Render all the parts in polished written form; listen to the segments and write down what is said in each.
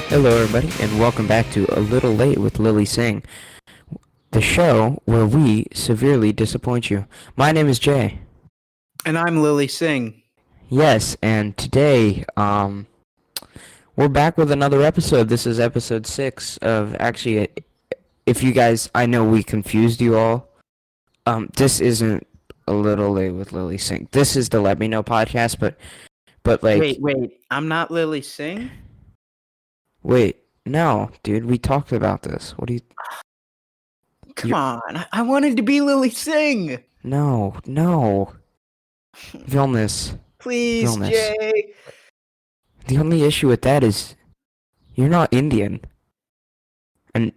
Hello, everybody, and welcome back to A Little Late with Lily Singh, the show where we severely disappoint you. My name is Jay. And I'm Lily Singh. Yes, and today, we're back with another episode. This is episode 6 of actually, if you guys, I know we confused you all. This isn't A Little Late with Lily Singh. This is the Let Me Know podcast, but like, Wait. I'm not Lily Singh? wait, no, dude, we talked about this. What do you? Come on. I wanted to be Lily Singh. No. Vilnius. Please, Vilnius. Jay. The only issue with that is you're not Indian. And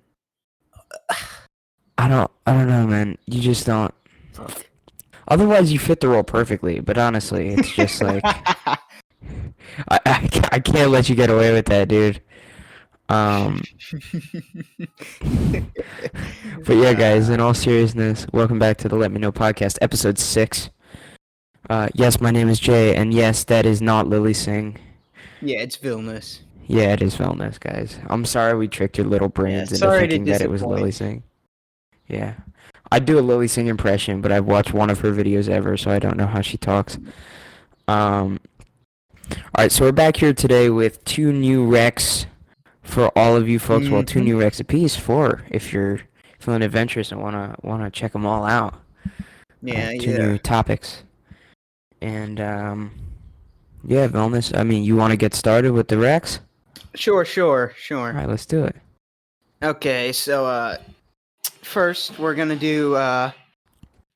I don't know, man. You just don't. Otherwise, you fit the role perfectly. But honestly, it's just like I can't let you get away with that, dude. But yeah, guys. In all seriousness, welcome back to the Let Me Know podcast, episode 6. Yes, my name is Jay, and yes, that is not Lily Singh. Yeah, it's Vilnius. Yeah, it is Vilnius, guys. I'm sorry we tricked your little brains into thinking that it was Lily Singh. Yeah. I do a Lily Singh impression, but I've watched one of her videos ever, so I don't know how she talks. Alright, so we're back here today with 2 new recs for all of you folks. Well, 2 new recs apiece, 4 if you're feeling adventurous and wanna check them all out. Yeah, 2 new topics. And, yeah, Vilnius, I mean, you want to get started with the recs? Sure. Alright, let's do it. Okay, so, first we're gonna do,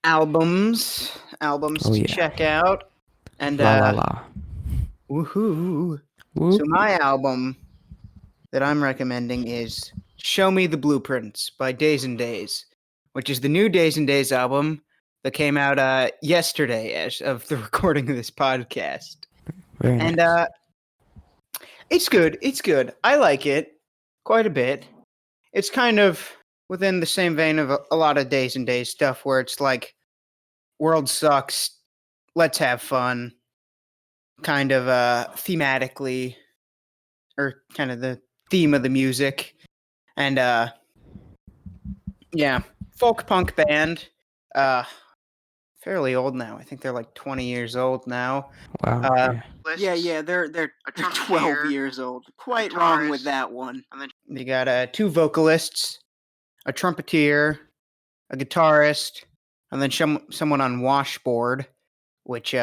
albums to check out. And, la. Woohoo. Whoop. So my album that I'm recommending is Show Me the Blueprints by Days and Days, which is the new Days and Days album that came out yesterday as of the recording of this podcast. Very and nice. It's good. I like it quite a bit. It's kind of within the same vein of a lot of Days and Days stuff where it's like world sucks, let's have fun, kind of thematically, or kind of the theme of the music. And yeah, folk punk band, fairly old now. I think they're like 20 years old now. Wow. Yeah, they're 12 years old. Quite wrong with that one. And then they got 2 vocalists, a trumpeter, a guitarist, and then someone on washboard, which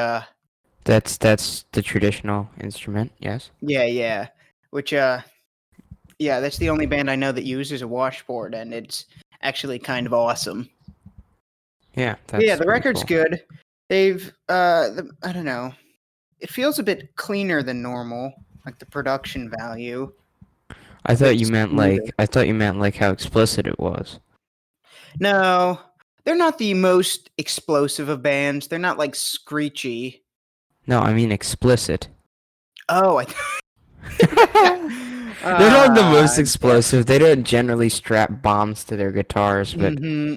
That's the traditional instrument, yes? yeah. Which yeah, that's the only band I know that uses a washboard, and it's actually kind of awesome. Yeah, that's the record's cool. good. They've I don't know. It feels a bit cleaner than normal, like the production value. I thought you meant like how explicit it was. No, they're not the most explosive of bands. They're not like screechy. No, I mean explicit. Oh, They're not the most explosive. They don't generally strap bombs to their guitars, but yeah,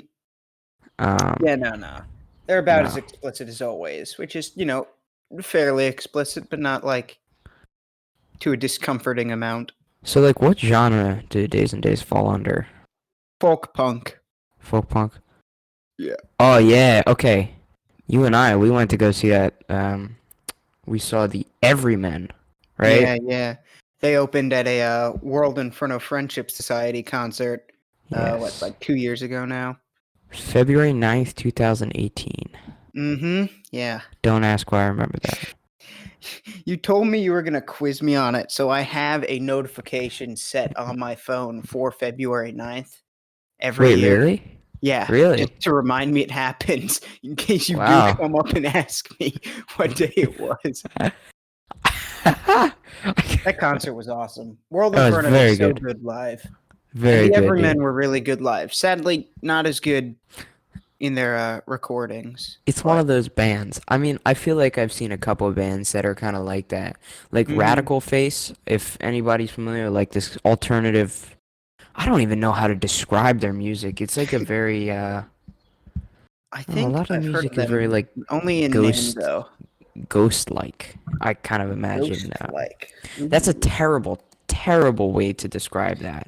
no. They're about as explicit as always, which is, fairly explicit, but not like to a discomforting amount. So, like, what genre do Days and Days fall under? Folk punk. Folk punk? Yeah. Oh, yeah, okay. You and I, we went to go see that, we saw the Everymen, right? Yeah. They opened at a World Inferno Friendship Society concert, Yes. like 2 years ago now? February 9th, 2018. Yeah. Don't ask why I remember that. You told me you were going to quiz me on it, so I have a notification set on my phone for February 9th every year. Wait, really? Yeah. Really? Just to remind me it happens, in case you do come up and ask me what day it was. That concert was awesome. World Inferno was so good live. Very good. The Everymen were really good live. Sadly, not as good in their recordings. It's one of those bands. I mean, I feel like I've seen a couple of bands that are kind of like that. Like Radical Face, if anybody's familiar, like this alternative. I don't even know how to describe their music. It's like a very I think a lot of I've music heard is very like only in ghost, name, though. ghost-like. I kind of imagine. Ghost-like. That's a terrible terrible way to describe that.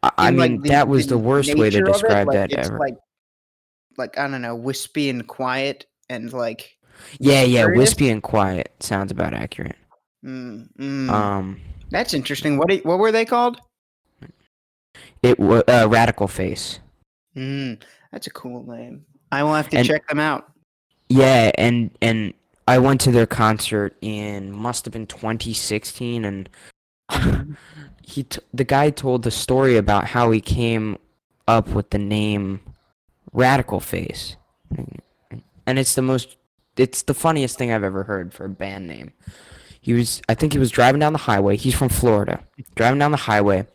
I In like mean, that was the the worst way to nature of it, describe like that it's ever. like I don't know, wispy and quiet and like Yeah, yeah, mysterious. wispy and quiet sounds about accurate. Mm, mm. Um, That's interesting. What were they called? it was Radical Face, Mm, that's a cool name. I will have to and check them out. yeah, and I went to their concert in must have been 2016, and Mhm. the guy told the story about how he came up with the name Radical Face, and it's the funniest thing I've ever heard for a band name. I think he was driving down the highway. He's from Florida, driving down the highway,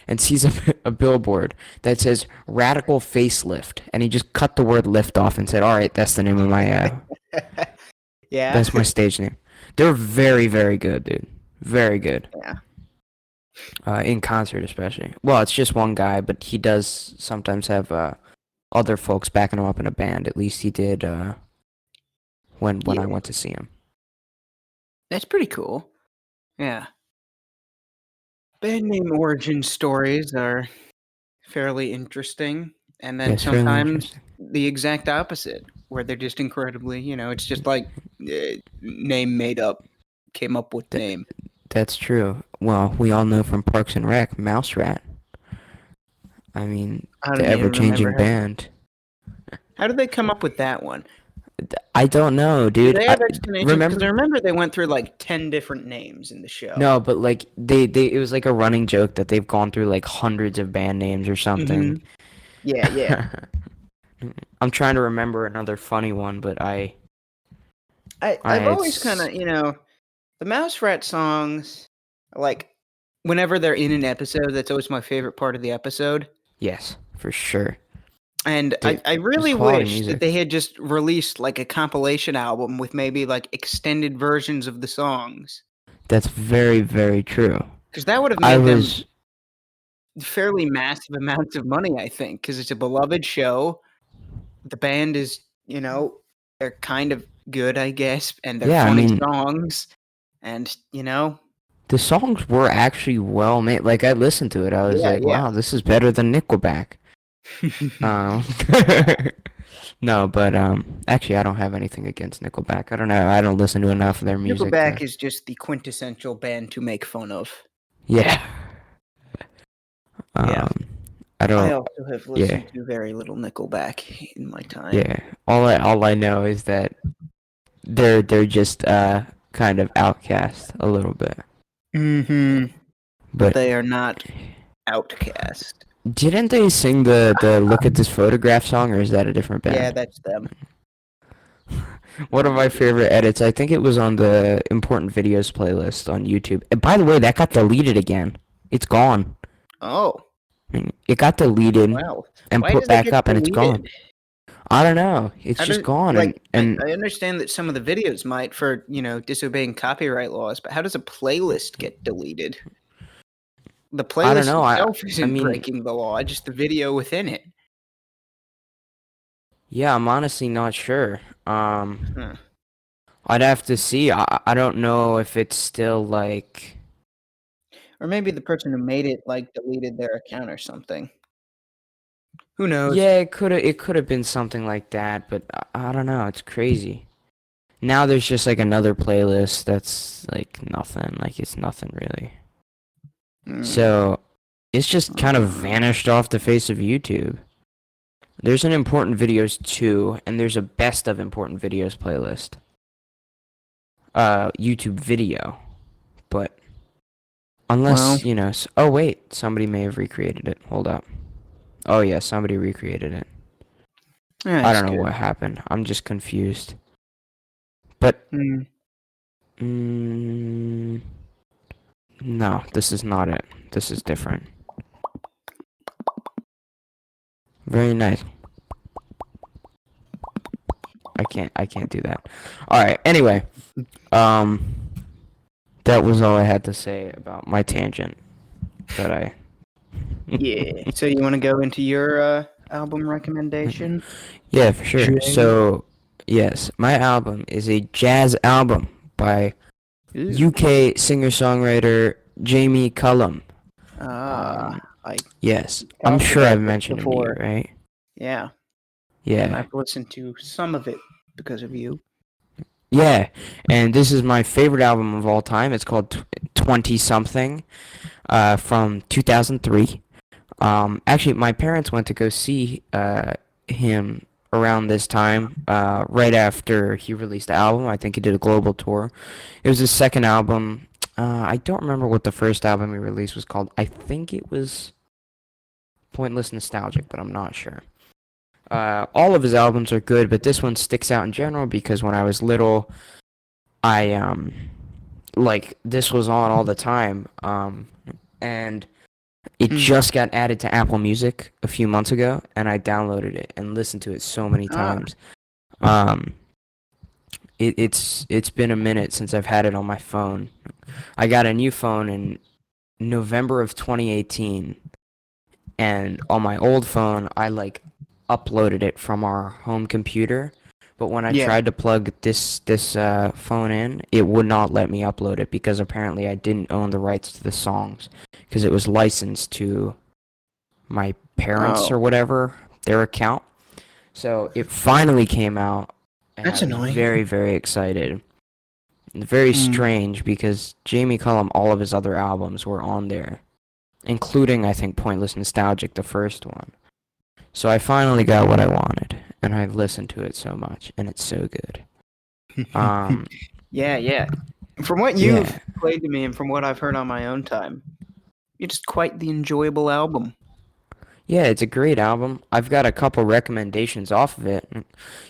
and sees a billboard that says Radical Facelift, and he just cut the word lift off and said, "All right, that's the name of my Yeah. that's my stage name." They're very, very good, dude. Very good. Yeah. In concert, especially. Well, it's just one guy, but he does sometimes have other folks backing him up in a band. At least he did when I Yeah. went to see him. That's pretty cool. Yeah. Band name origin stories are fairly interesting, and Yeah, then it's fairly sometimes interesting. the exact opposite, where they're just incredibly, it's just like name made up, came up with Th- name. that's true. Well, we all know from Parks and Rec, Mouse Rat. I mean, I the don't even remember ever-changing band. how did they come up with that one. I don't know, Do dude. they have explanations? Because I Remember? remember they went through like 10 different names in the show. No, but like it was like a running joke that they've gone through like hundreds of band names or something. Hmm. Yeah, yeah. I'm trying to remember another funny one, but I've always kind it's of, the Mouse Rat songs, like, whenever they're in an episode, that's always my favorite part of the episode. yes, for sure. And Dude, I it's really quality wish that music. they had just released like a compilation album with maybe like extended versions of the songs. That's very, very true. Because that would have I made them was, fairly massive amounts of money, I think. Because it's a beloved show. The band is, they're kind of good, I guess, and they're yeah, I funny mean, songs. And, the songs were actually well made. Like, I listened to it, I was yeah, like, yeah. wow, this is better than Nickelback. Um, no, but actually, I don't have anything against Nickelback. I don't know. I don't listen to enough of their music Nickelback to. is just the quintessential band to make fun of. Yeah. Yeah. Um, I I don't. also have Yeah, listened to very little Nickelback in my time. yeah. All I know is that they're just kind of outcast a little bit. Mm-hmm. But But they are not Outcast. didn't they sing the "Look at This Photograph" song, or is that a different Yeah, band? that's them. One of my favorite edits, I think it was on the important videos playlist on YouTube. And by the way, that got deleted again. It's gone. Oh, It got deleted wow. and Why put does it back get up, and it's gone. deleted? I don't know. It's How just does gone, like and I understand that some of the videos might for, disobeying copyright laws, but how does a playlist get deleted? The I don't playlist know. itself I isn't mean, breaking the law, just the video within it. yeah, I'm honestly not sure. Huh. I'd have to see. I don't know if it's still like. Or maybe the person who made it like deleted their account or something. Who knows? Yeah, it could have been something like that, but I don't know. It's crazy. Now there's just like another playlist that's like nothing. Like it's nothing really. Hmm. So it's just kind of vanished off the face of YouTube. There's an important videos too, and there's a best of important videos playlist. YouTube video, but Well, unless oh wait, somebody may have recreated it. Hold up. Oh yeah, somebody recreated it. yeah, I that's don't know good. what happened. I'm just confused. But Hmm. mm, no, this is not it. This is different. Very nice. I can't do that. All right. Anyway, um, that was all I had to say about my tangent. That I. Yeah. So you want to go into your album recommendation? Yeah, for sure. Jay? So, yes, my album is a jazz album by Ooh. UK singer-songwriter Jamie Cullum. Ah, Um, I yes, I'm talked sure about I've this mentioned him to you, before. right? Yeah, and Yeah. I've listened to some of it because of you. Yeah, and this is my favorite album of all time. It's called 20 something, from 2003. Actually, my parents went to go see him around this time, right after he released the album. I think he did a global tour. It was his second album. I don't remember what the first album he released was called. I think it was Pointless Nostalgic, but I'm not sure. All of his albums are good, but this one sticks out in general because when I was little, I like this was on all the time. And it Mm. just got added to Apple Music a few months ago, and I downloaded it and listened to it so many Ah, times. Um, it's been a minute since I've had it on my phone. I got a new phone in November of 2018, and on my old phone, I like uploaded it from our home computer. But when I yeah. tried to plug this phone in, it would not let me upload it because apparently I didn't own the rights to the songs because it was licensed to my parents Oh, or whatever, their account. So it finally came out, and I that's was annoying. very, very excited. Very Mm. strange because Jamie Cullum, all of his other albums were on there, including, I think, Pointless Nostalgic, the first one. So I finally got what I wanted, and I listened to it so much, and it's so good. Um, Yeah, yeah. From what you've yeah. played to me and from what I've heard on my own time, it's quite the enjoyable album. Yeah, it's a great album. I've got a couple recommendations off of it.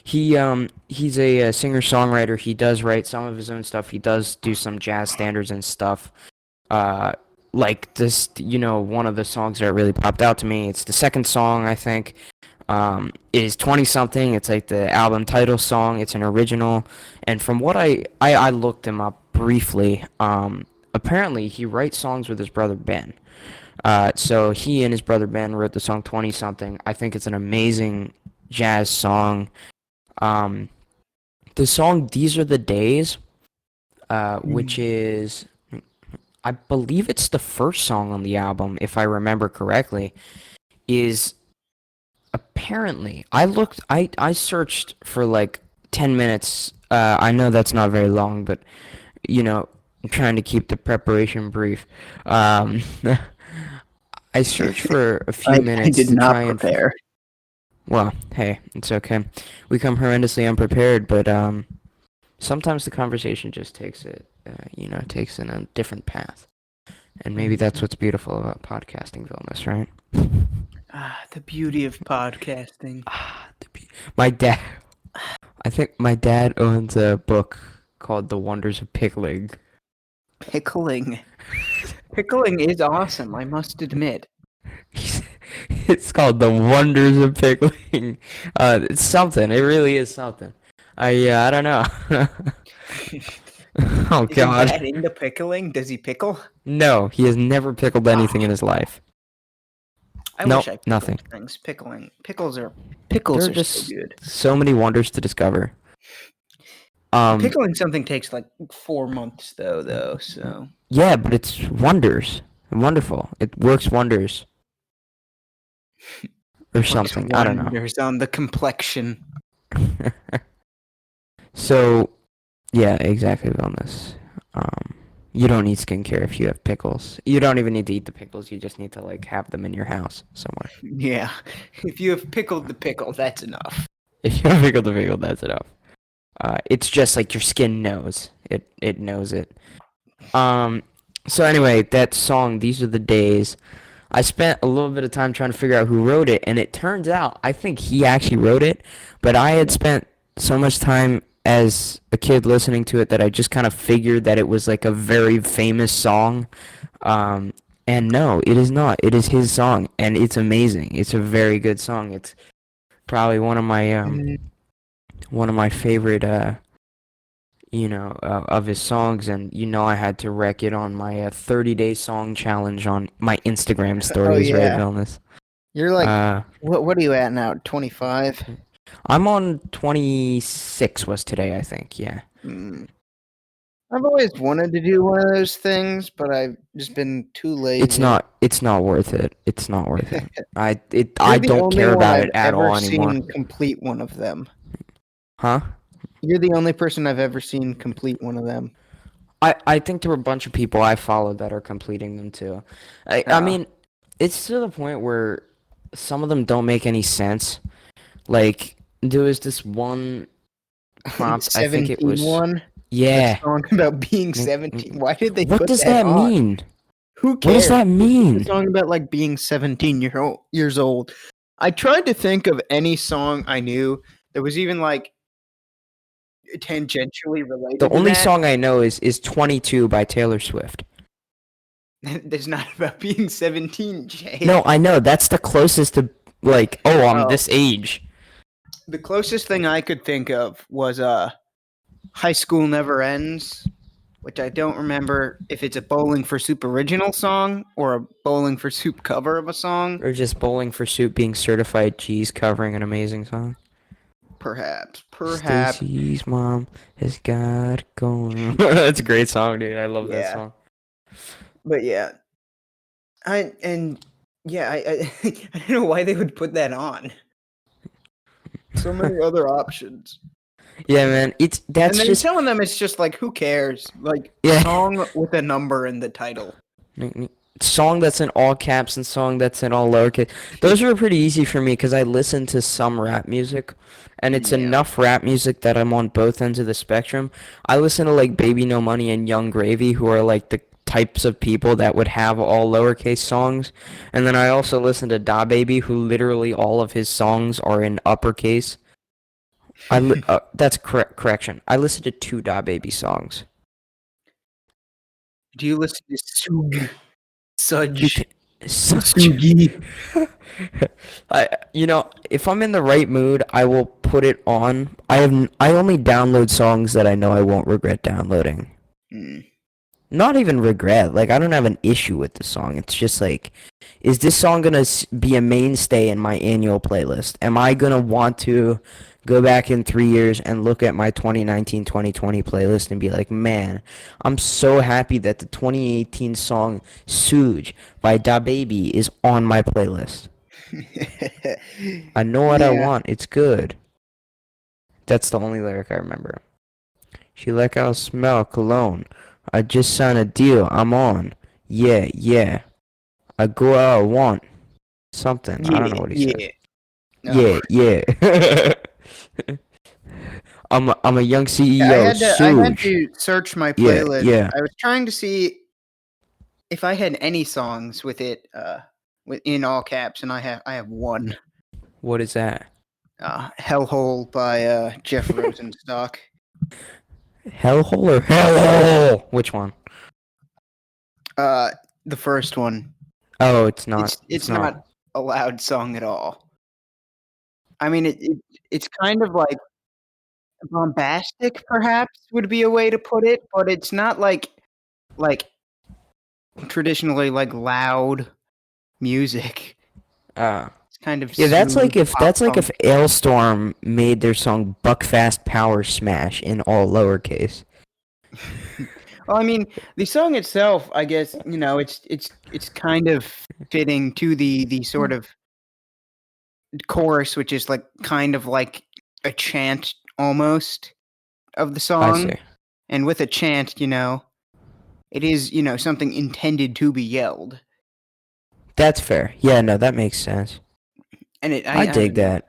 He's a singer-songwriter. He does write some of his own stuff. He does do some jazz standards and stuff. Uh, like this, one of the songs that really popped out to me. It's the second song, I think. Is 20 something. It's like the album title song. It's an original. And from what I looked him up briefly, apparently he writes songs with his brother Ben. So he and his brother Ben wrote the song 20 something. I think it's an amazing jazz song. Um, the song These Are the Days, which Mm. is, I believe it's the first song on the album, if I remember correctly, is apparently, I searched for like 10 minutes. I know that's not very long, but, I'm trying to keep the preparation brief. Um, I searched for a few I minutes did to not try and prepare. well, hey, it's okay. We come horrendously unprepared, but sometimes the conversation just takes in a different path, and maybe that's Mhm. what's beautiful about podcasting, Vilnius, right? Ah, the beauty of podcasting. Ah, my dad. I think my dad owns a book called The Wonders of Pickling. Pickling. Pickling is awesome, I must admit. It's called The Wonders of Pickling. It's something. It really is something. I don't know. Oh Is your God. dad into pickling? Does he pickle? No, he has never pickled anything in Ah, his life. I wish Nope, I nothing. pickled things. Pickles are There pickles are are so just good. so many wonders to discover. Um, Pickling something takes like 4 months though, so yeah, but it's wonders. Wonderful. It works wonders. Or works something. I don't know. wonders on the complexion. So, yeah, exactly, wellness. Um, you don't need skincare if you have pickles. You don't even need to eat the pickles. You just need to, like, have them in your house somewhere. Yeah. If you have pickled the pickle, that's enough. If you have pickled the pickle, that's enough. It's just like your skin knows. It knows it. Um, so anyway, that song, These Are the Days, I spent a little bit of time trying to figure out who wrote it, and it turns out I think he actually wrote it, but I had spent so much time as a kid listening to it that I just kind of figured that it was like a very famous song. Um, and no, it is not. It is his song, and it's amazing. It's a very good song. It's probably Mm. one of my favorite of his songs, and I had to wreck it on my 30-day song challenge on my Instagram Oh stories, right, yeah. Vilnius? You're like Uh, what are you at now? 25? I'm on 26 was today, I think, yeah. Mm. I've always wanted to do one of those things, but I've just been too It's lazy. not. It's not worth it. It's not worth it. I You're the don't only care one about I've it at ever all anymore. seen complete one of them. Huh? You're the only person I've ever seen complete one of them. I think there were a bunch of people I followed that are completing them too. I Oh. mean, it's to the point where some of them don't make any sense. Like there was this one prompt. I think it 17 was. one. That Yeah. song about being 17. Why did they What put does that that on? mean? Who What does cares? that It's a mean? song about like being 17 years old. I tried to think of any song I knew that was even like tangentially The related to only that. song I know is 22 by Taylor Swift. That's not about being 17, Jay. No, I know. That's the closest to like, oh, I'm Oh, this age. the closest thing I could think of was High School Never Ends, which I don't remember if it's a Bowling for Soup original song or a Bowling for Soup cover of a song. Or just Bowling for Soup being certified G's covering an amazing song. Perhaps. Stacy's mom has got it going on. That's a great song, dude. I love that Yeah, song. but yeah, I I don't know why they would put that on. So many other options. Yeah, man. And That's then just some of them it's just like who cares? Like yeah. song with a number in the title. Song that's in all caps and song that's in all lowercase. Those are pretty easy for me because I listen to some rap music, and it's Yeah. enough rap music that I'm on both ends of the spectrum. I listen to like Baby No Money and Young Gravy, who are like the types of people that would have all lowercase songs, and then I also listen to Da Baby, who literally all of his songs are in uppercase. That's correction. I listen to two Da Baby songs. Do you listen to Sug You Sudge can such. Sugi? If I'm in the right mood, I will put it on. I only download songs that I know I won't regret downloading. Hmm. Not even regret. Like I don't have an issue with the song. It's just like, is this song gonna be a mainstay in my annual playlist? Am I gonna want to go back in 3 years and look at my 2019-2020 playlist and be like, man, I'm so happy that the 2018 song "Suge" by Da Baby is on my playlist. I know what I Yeah. want. It's good. That's the only lyric I remember. She like how I smell cologne. I just signed a deal. I'm on. Yeah, yeah. I go where I want. Something. I don't know Yeah. what he says. Yeah. No. Yeah, yeah. I'm a young Yeah, CEO. I had Suge. to search my Yeah, playlist. yeah. I was trying to see if I had any songs with it in all caps, and I have one. What is that? Hellhole by Jeff Rosenstock. Hellhole or Hellhole? Which one? Uh, the first one. Oh, it's not. It's It's not. not a loud song at all. I mean, it's kind of like bombastic, perhaps would be a way to put it, but it's not like traditionally like loud music. Uh, It's kind of yeah, that's smooth like if pop that's like punk. if Ailstorm made their song Buckfast Power Smash in all lowercase. Well, I mean, the song itself, I guess, it's kind of fitting to the sort of chorus, which is like kind of like a chant almost of the I song. see. And with a chant, it is, something intended to be yelled. That's fair. Yeah, no, that makes sense. And I I dig don't know. that.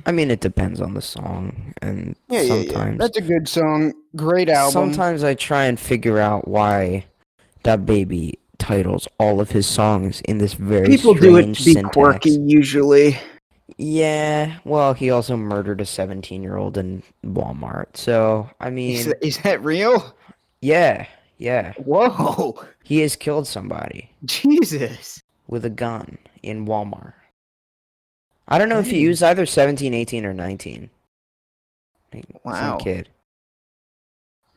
I mean, it depends on the song, and Yeah. sometimes, That's a good song. Great album. sometimes I try and figure out why that baby titles all of his songs in this very People do it strange to be quirky syntax. usually. Yeah, well, he also murdered a 17-year-old in Walmart. So, I mean, Is that real? yeah, yeah. Whoa. He has killed somebody Jesus. with a gun in Walmart. I don't know if he Dang. was either 17, 18, or 19. Like, some Wow. kid.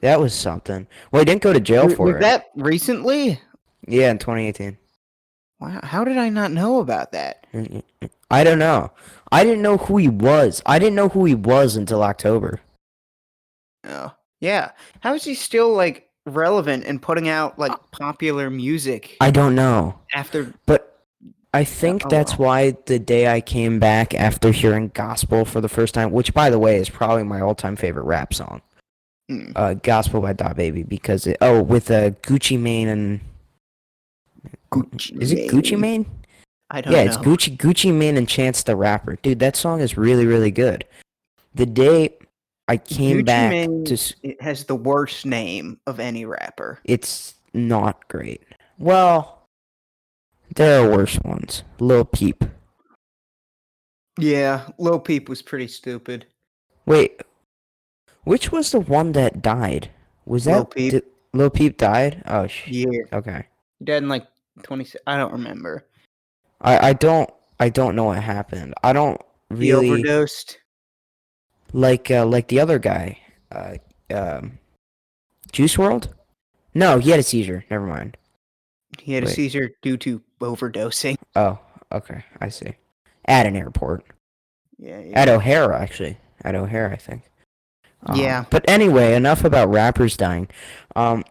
That was something. Well, he didn't go to jail Was for it. that recently? Yeah, in 2018. Wow. How did I not know about that? I don't know. I didn't know who he was. I didn't know who he was until October. Oh. Yeah. How is he still like relevant and putting out like popular music I don't know, after? but I think Oh that's well. why the day I came back after hearing gospel for the first time, which by the way is probably my all-time favorite rap song, Hmm. "Gospel" by Da Baby, because with Gucci Mane and Gucci is it Gucci Mane. Mane? I Yeah, don't it's know. Gucci Mane and Chance the Rapper. Dude, that song is really really good. The day I came Gucci back Mane it has the worst name of any rapper. it's not great. Well, there are worse ones. Lil Peep. Yeah, Lil Peep was pretty stupid. Wait, which was the one that died? Was Lil that Peep. Lil Peep died? Oh, Yeah. okay. He died in like 20. I don't remember. I don't know what happened. I don't He really overdosed. like the other guy. Uh, um, Juice World? No, he had a seizure. Never mind. He had a Wait. seizure due to overdosing. Oh, okay. I see. At an airport. Yeah, At yeah. O'Hara, actually. At O'Hara, I think. Yeah. But anyway, enough about rappers dying. Um,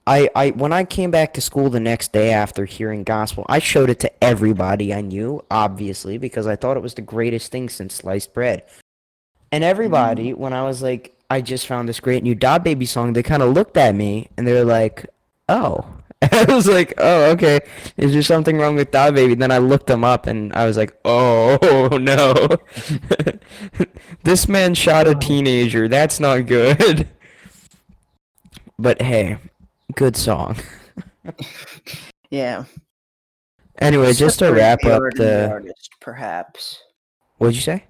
I when I came back to school the next day after hearing gospel, I showed it to everybody I knew, obviously, because I thought it was the greatest thing since sliced bread. And Mm. everybody, when I was like, I just found this great new Da Baby song, they kind of looked at me and they were like, "Oh." I was like, "Oh, okay. Is there something wrong with Da Baby?" Then I looked them up and I was like, "Oh no, this man shot a Oh. teenager. That's not good." But hey, good song. Yeah. Anyway, just to Separate wrap the up art and the the, artist, perhaps. what'd you say?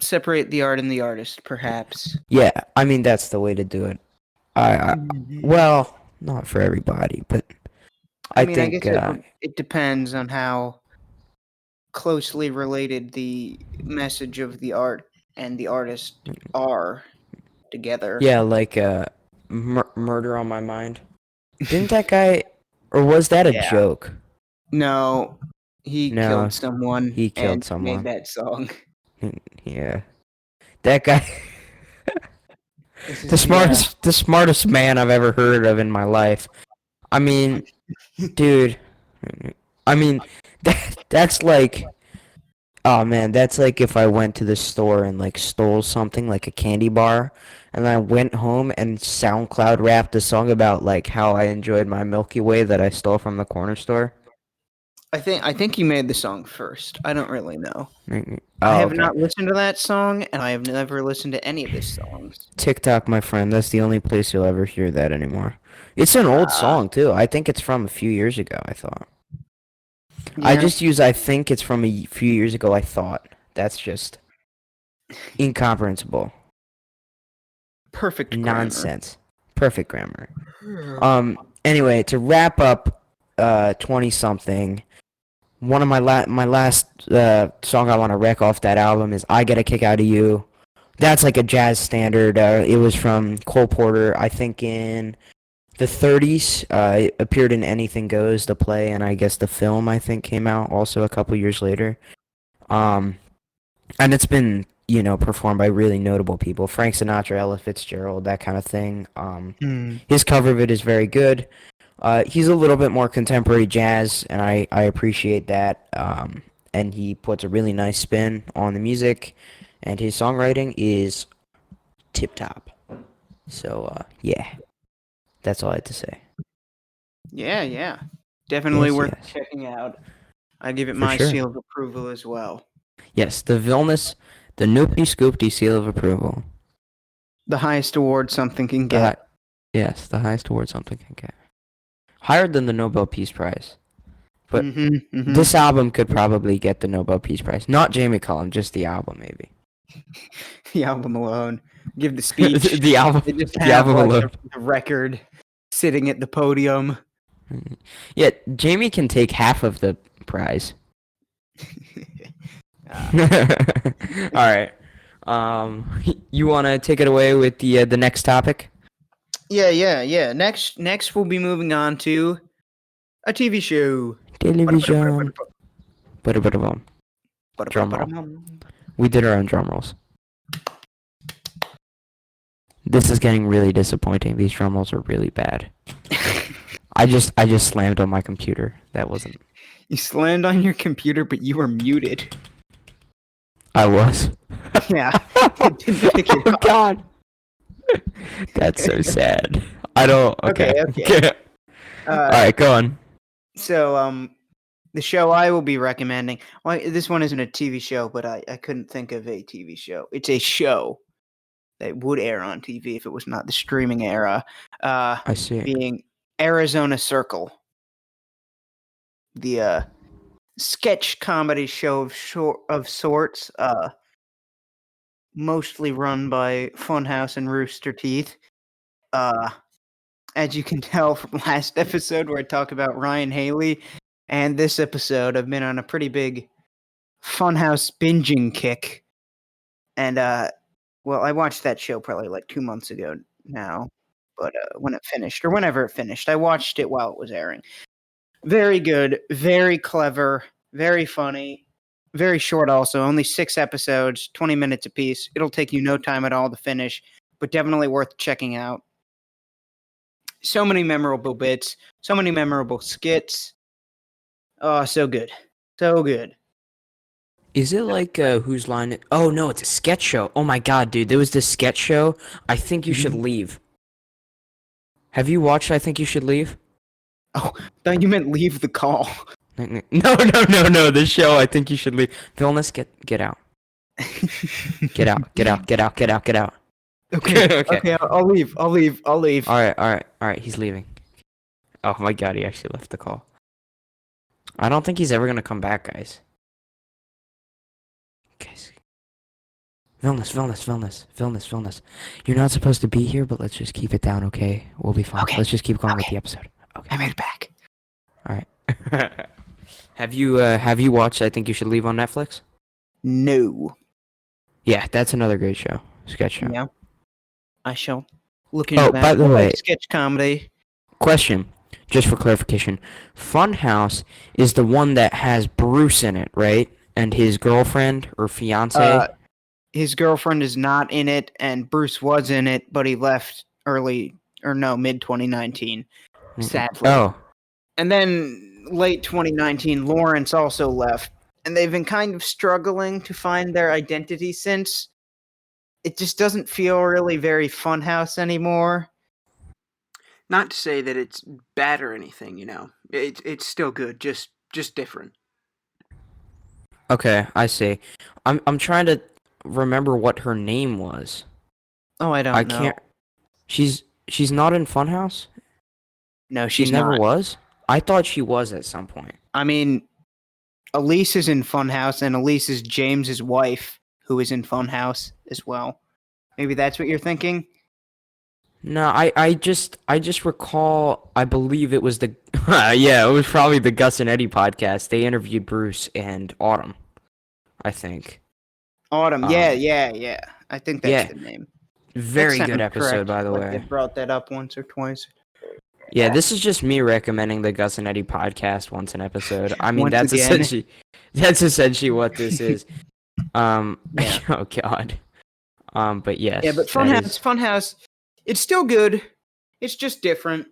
Separate the art and the artist, perhaps. Yeah, I mean that's the way to do it. I Mhm. well, not for everybody, but I I mean, I think guess it depends on how closely related the message of the art and the artist are together. yeah, like Murder on My Mind. Didn't that guy, or was that a Yeah. joke? No, he No, killed someone he killed and made someone. that song. Yeah, that guy, This is the smartest man I've ever heard of in my life. I mean, dude, I mean, that's like, oh man, that's like if I went to the store and like stole something like a candy bar, and then I went home and SoundCloud rapped a song about like how I enjoyed my Milky Way that I stole from the corner store. I think you made the song first. I don't really know. I Oh, have okay. not listened to that song, and I have never listened to any of his songs. TikTok, my friend, that's the only place you'll ever hear that anymore. It's an old Ah, song too. I think it's from a few years ago, I thought. I yeah, just use I think it's from a few years ago, I thought. That's just incomprehensible. perfect grammar. Nonsense. Perfect grammar. Anyway, to wrap up 20 something, one of my last song I want to wreck off that album is I Get a Kick Out of You. That's like a jazz standard. It was from Cole Porter, I think in the 30s. It appeared in Anything Goes, the play, and I guess the film I think came out also a couple years later. Um, and it's been performed by really notable people, Frank Sinatra, Ella Fitzgerald, that kind of thing. Hmm. His cover of it is very good. He's a little bit more contemporary jazz, and I appreciate that. And he puts a really nice spin on the music, and his songwriting is tip top. So yeah, that's all I had to say. Yeah, yeah. Definitely Yes, worth yes, checking out. I give it for my sure. seal of approval as well. Yes, the Vilnius, the Noopy Scoopty seal of approval. The highest award something can The high, get. yes, the highest award something can get. Higher than the Nobel Peace Prize. But Mm-hmm. this Mm-hmm. album could probably get the Nobel Peace Prize. Not Jamie Cullum, just the album, maybe. The album alone. Give the speech. the album, They just the have album like alone. the record sitting at the podium. Yeah, Jamie can take half of the prize. Ah. All right. You want to take it away with the next topic? Yeah, yeah, yeah. Next we'll be moving on to a TV show. Television. Ba-da-ba-da-bum. Drum roll. We did our own drum rolls. This is getting really disappointing. These drum rolls are really bad. I just slammed on my computer. That wasn't. You slammed on your computer, but you were muted. I was. Yeah. It didn't pick it Oh up. God. That's so sad. I don't. Okay. Okay. All right, go on. So, the show I will be recommending. Well, this one isn't a TV show, but I couldn't think of a TV show. It's a show that would air on TV if it was not the streaming era. I see. Being Arizona Circle, the sketch comedy show of sorts, mostly run by Funhouse and Rooster Teeth. As you can tell from last episode where I talk about Ryan Haley, and this episode, I've been on a pretty big Funhouse binging kick. And well, I watched that show probably like 2 months ago now, but when it finished or whenever it finished, I watched it while it was airing. Very good, very clever, very funny, very short also, only 6 episodes, 20 minutes apiece. It'll take you no time at all to finish, but definitely worth checking out. So many memorable bits, so many memorable skits. Oh, so good. So good. Is it like Whose Line? Oh no, it's a sketch show. Oh my God, dude, there was this sketch show. I Think You Should Leave. Have you watched I Think You Should Leave? Oh, thought you meant leave the call. No. The show I Think You Should Leave. Villainous, get out. Get out. Okay. Okay. Okay, I'll leave. All right. He's leaving. Oh my God, he actually left the call. I don't think he's ever gonna come back, guys. Guys. Villainous. You're not supposed to be here, but let's just keep it down, okay? We'll be fine. Okay. Let's just keep going with Okay. the episode. Okay. I made it back. All right. Have you watched I Think You Should Leave on Netflix? No. Yeah, that's another great show. Sketch show. Yeah. I shall look into Oh, that. by the way, Sketch comedy. question, just for clarification. Funhouse is the one that has Bruce in it, right? And his girlfriend or fiance? His girlfriend is not in it, and Bruce was in it, but he left mid 2019, sadly. Oh. And then late 2019, Lawrence also left, and they've been kind of struggling to find their identity since. It just doesn't feel really very Funhouse anymore. Not to say that it's bad or anything, you know. It's still good, just different. Okay, I see. I'm trying to remember what her name was. Oh, I don't know. I can't. She's not in Funhouse? No, She she's never not. was? I thought she was at some point. I mean, Elise is in Funhouse, and Elise is James's wife, who is in Funhouse as well. Maybe that's what you're thinking? No, I just recall, I believe it was the yeah, it was probably the Gus and Eddie podcast. They interviewed Bruce and Autumn, I think. Autumn. Yeah. I think that's the name. Very That good sounds episode, correct, by the like way. They brought that up once or twice. Yeah, this is just me recommending the Gus and Eddie podcast once an episode. I mean, Once that's again. essentially what this is. Yeah. Oh God. But yes. Yeah, but Funhouse, it's still good. It's just different.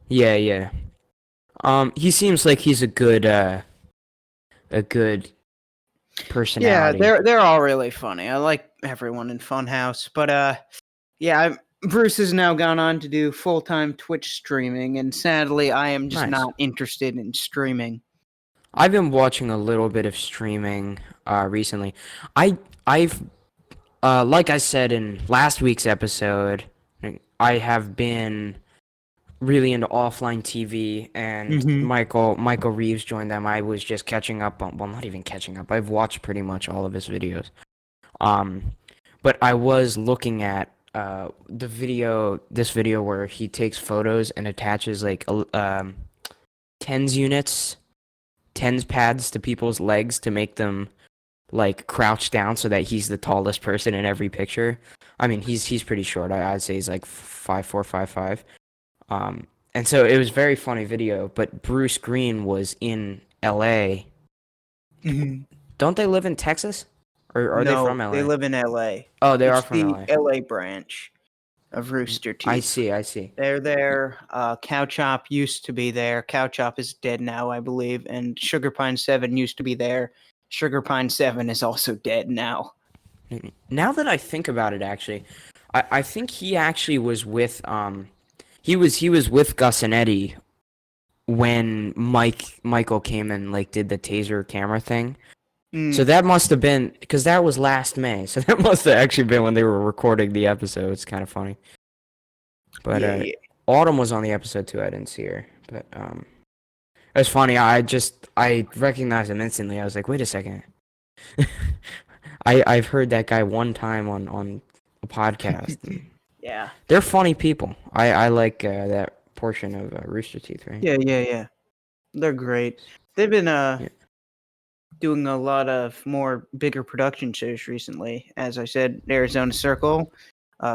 Yeah. He seems like he's a good personality. Yeah, they're all really funny. I like everyone in Funhouse, but yeah, Bruce has now gone on to do full-time Twitch streaming, and sadly, I am just Nice. not interested in streaming. I've been watching a little bit of streaming recently. I've like I said in last week's episode, I have been really into offline TV, and Michael Reeves joined them. I was just catching up on, well, not even catching up. I've watched pretty much all of his videos. But I was looking at this video where he takes photos and attaches like tens pads to people's legs to make them like crouch down so that he's the tallest person in every picture. I mean, he's pretty short. I'd say he's like 5'4", 5'5". And so it was a very funny video, but Bruce Green was in LA. Don't they live in Texas? Or are they from LA? They live in LA. Oh, they are It's from the LA. LA branch. of Rooster I Teeth. see. They're there. Cow Chop used to be there. Cow Chop is dead now, I believe. And Sugar Pine 7 used to be there. Sugar Pine 7 is also dead now. Now that I think about it, actually, I think he actually was with he was with Gus and Eddie when Michael came and like did the taser camera thing. So that must have been because that was last May. So that must have actually been when they were recording the episode. It's kind of funny. But Yeah. Autumn was on the episode too. I didn't see her, but it's funny. I recognized him instantly. I was like, wait a second. I've heard that guy one time on a podcast. Yeah. They're funny people. I like that portion of Rooster Teeth, right? Yeah. They're great. They've been Yeah. doing a lot of more bigger production shows recently. As I said, Arizona Circle.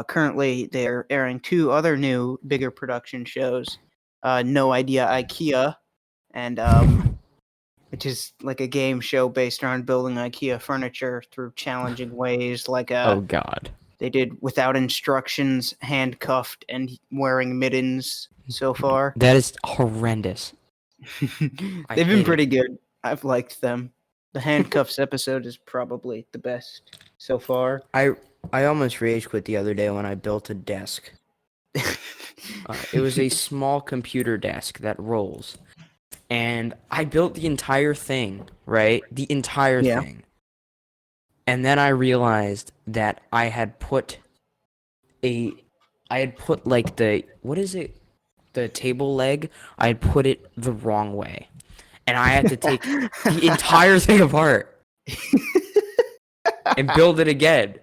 Currently, they're airing 2 other new bigger production shows. No Idea IKEA, and which is like a game show based around building IKEA furniture through challenging ways, like Oh God. they did Without Instructions, Handcuffed, and Wearing Mittens so far. That is horrendous. They've hate been it. pretty good. I've liked them. The Handcuffs episode is probably the best so far. I almost rage quit the other day when I built a desk. It was a small computer desk that rolls. And I built the entire thing, right? The entire Yeah. thing. And then I realized that I had put like what is it? The table leg, I had put it the wrong way. And I had to take the entire thing apart and build it again.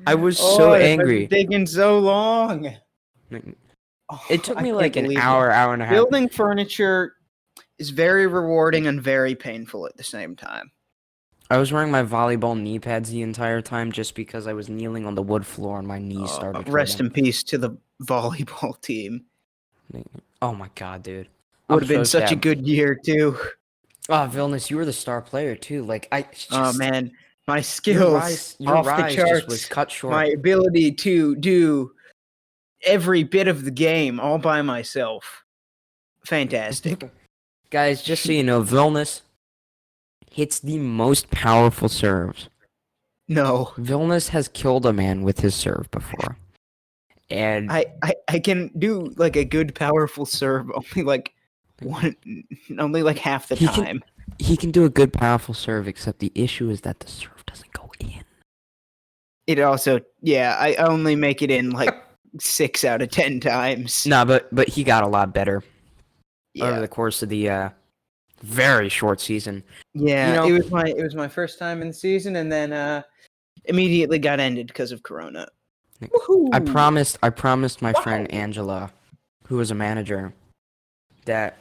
I was so angry. It's taking so long. It took I me can't like an believe it. hour and a half. Building furniture is very rewarding and very painful at the same time. I was wearing my volleyball knee pads the entire time just because I was kneeling on the wood floor and my knees started Rest hurting. in peace to the volleyball team. Oh my God, dude. Would have been so such a sad. good year too. Oh, Vilnius, you were the star player too. Like Oh man, my your skills rise off the just charts. was cut short. My ability to do every bit of the game all by myself. Fantastic. Guys, just so you know, Vilnius hits the most powerful serves. No. Vilnius has killed a man with his serve before. And I can do like a good powerful serve only like half the time. He can do a good powerful serve, except the issue is that the serve doesn't go in. It also, yeah, I only make it in like 6 out of 10 times. No, but he got a lot better over Yeah, the course of the very short season. yeah. You know- It was my first time in the season, and then immediately got ended because of Corona. Woohoo! I promised my friend Angela, who was a manager, that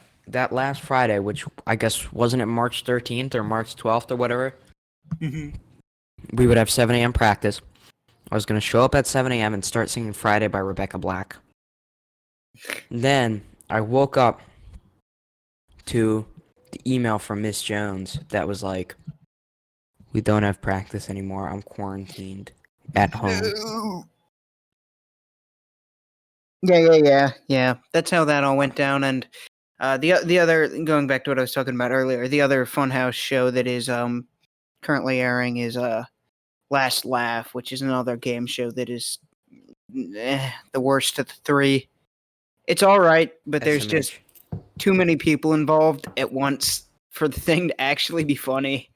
last Friday, which I guess wasn't it March 13th or March 12th or whatever, Mhm. we would have 7 a.m. practice. I was going to show up at 7 a.m. and start singing Friday by Rebecca Black. Then I woke up to the email from Miss Jones that was like, we don't have practice anymore. I'm quarantined at home. Yeah. That's how that all went down. And the other, going back to what I was talking about earlier, the other Funhouse show that is currently airing is Last Laugh, which is another game show that is the worst of the 3. It's all right, but there's just too many people involved at once for the thing to actually be funny.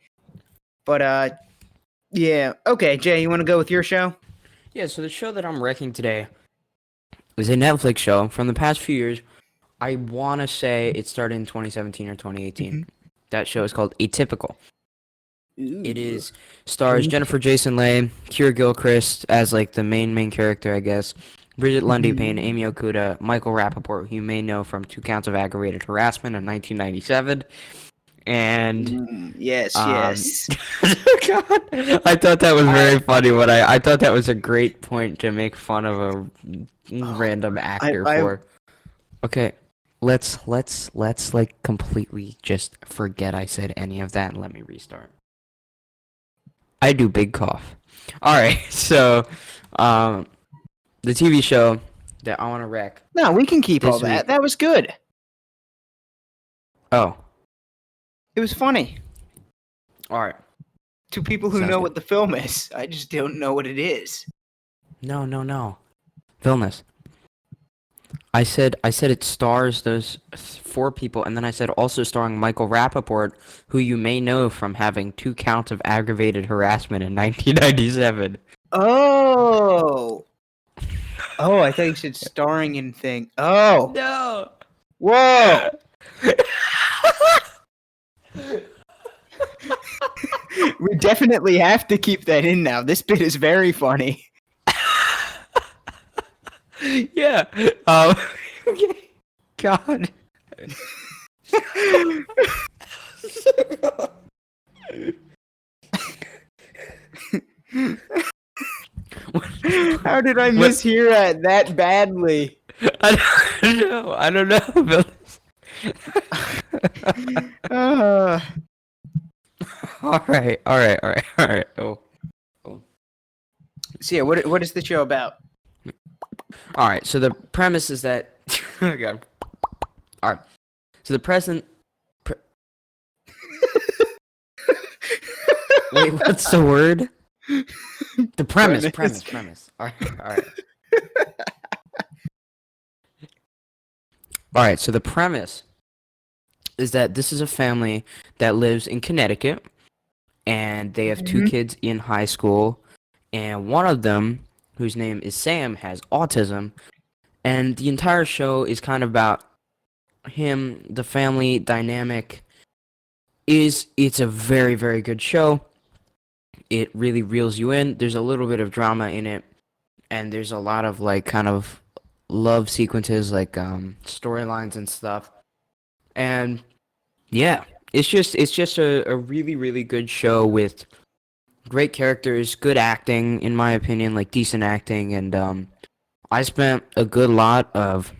But yeah. Okay, Jay, you want to go with your show? Yeah, so the show that I'm wrecking today is a Netflix show from the past few years. I want to say it started in 2017 or 2018. That show is called Atypical. It is stars Jennifer Jason Leigh, Keira Gilchrist as like the main character, I guess. Bridget Lundy Payne, Amy Okuda, Michael Rappaport, who you may know from 2 counts of aggravated harassment in 1997. And yes. God, I thought that was very funny. What I thought that was a great point to make fun of a random actor for. Okay, let's like completely just forget I said any of that and let me restart. I do big cough. All right, so the TV show that I want to wreck. No, we can keep all This that. week. That was good. Oh, It was funny. all right. To people who Sounds know good. what the film is. I just don't know what it is. No. Vilnius. I said it stars those 4 people, and then I said also starring Michael Rappaport, who you may know from having 2 counts of aggravated harassment in 1997. Oh. Oh, I thought you said starring in thing. Oh. No. Whoa. We definitely have to keep that in now. This bit is very funny. Yeah. Okay. God. How did I mishear that badly? I don't know, Bill. All right. Oh. So yeah, what is the show about? All right. So the premise is that. Oh God. All right. So the present. Wait, what's the word? The premise. All right. All right. So the premise is that this is a family that lives in Connecticut, and they have 2 kids in high school, and one of them, whose name is Sam, has autism, and the entire show is kind of about him, the family dynamic. It's a very, very good show. It really reels you in. There's a little bit of drama in it, and there's a lot of like kind of love sequences, like storylines and stuff. And yeah, it's just a really, really good show with great characters, good acting, in my opinion, like decent acting, and I spent a good lot of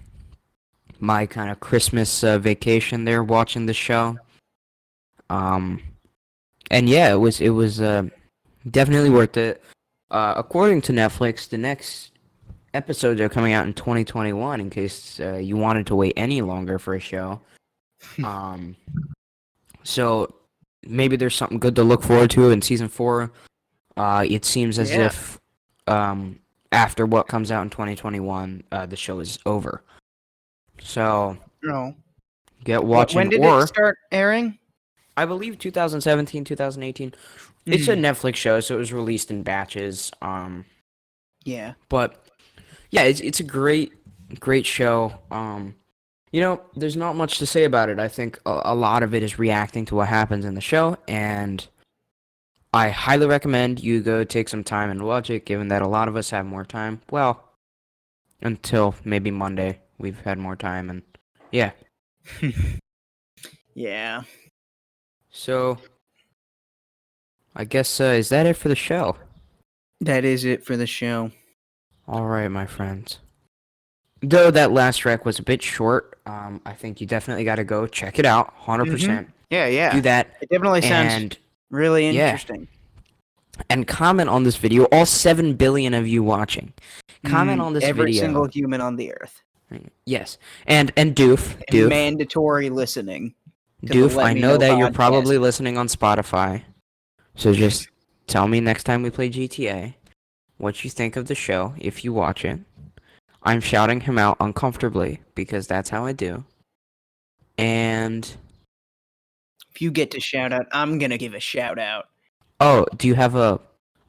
my kind of Christmas vacation there watching the show. Um, and yeah, it was definitely worth it. According to Netflix, the next episodes are coming out in 2021. In case you wanted to wait any longer for a show, um, so maybe there's something good to look forward to in season 4. It seems as if after what comes out in 2021, the show is over. So No. get watching, When did or it start airing? I believe 2017, 2018. It's a Netflix show, so it was released in batches. Yeah. But yeah, it's a great show. You know, there's not much to say about it. I think a lot of it is reacting to what happens in the show, and I highly recommend you go take some time and watch it, given that a lot of us have more time. Well, until maybe Monday, we've had more time, and yeah. Yeah. So, I guess, is that it for the show? That is it for the show. All right, my friends. Though that last rec was a bit short, I think you definitely got to go check it out, 100%. Yeah. Do that. It definitely sounds And really yeah. interesting. And comment on this video, all 7 billion of you watching. Comment on this Every video. single human on the earth. Yes. And Doof. Mandatory listening. Doof, I know that you're probably listening on Spotify. So just tell me next time we play GTA what you think of the show if you watch it. I'm shouting him out uncomfortably because that's how I do. And if you get to shout out, I'm going to give a shout out. Oh, do you have a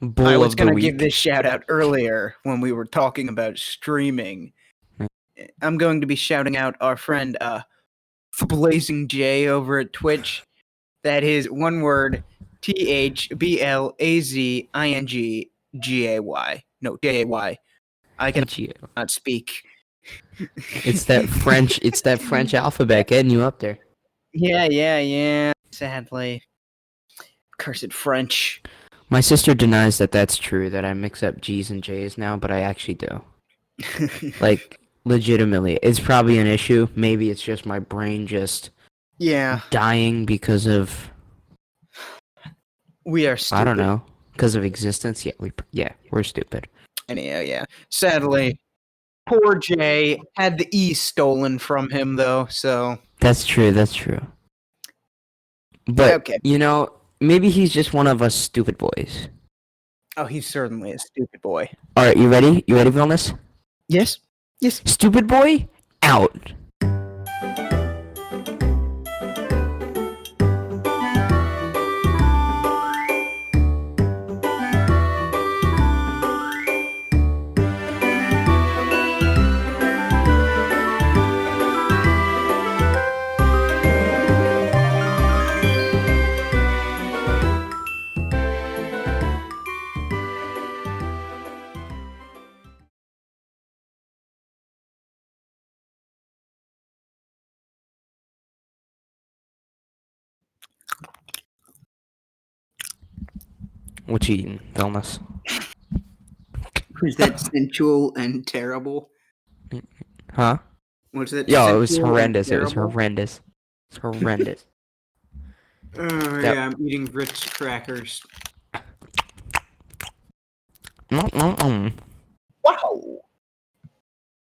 bull of the week? I was going to give this shout out earlier when we were talking about streaming. I'm going to be shouting out our friend Blazing J over at Twitch. That is one word, THBLAZINGGAY. No, JAY. I cannot speak. It's that French. It's that French alphabet getting you up there. Yeah. Sadly, cursed French. My sister denies that that's true. That I mix up G's and J's now, but I actually do. Like legitimately, it's probably an issue. Maybe it's just my brain just dying because of. We are stupid. I don't know, because of existence. Yeah, we're stupid. Anyhow, yeah. Sadly, Poor Jay had the E stolen from him, though. So That's true. That's true. But okay. maybe he's just one of us stupid boys. Oh, he's certainly a stupid boy. All right, you ready? You ready, Vilnius? Yes. Yes. Stupid boy, out. What you eating, Vilnius? Was that sensual and terrible? Huh? Was that Yo, it was sensual and horrendous. It was terrible? horrendous. It's horrendous. Oh, Yep. yeah, I'm eating Ritz crackers. Mm-mm-mm. Wow.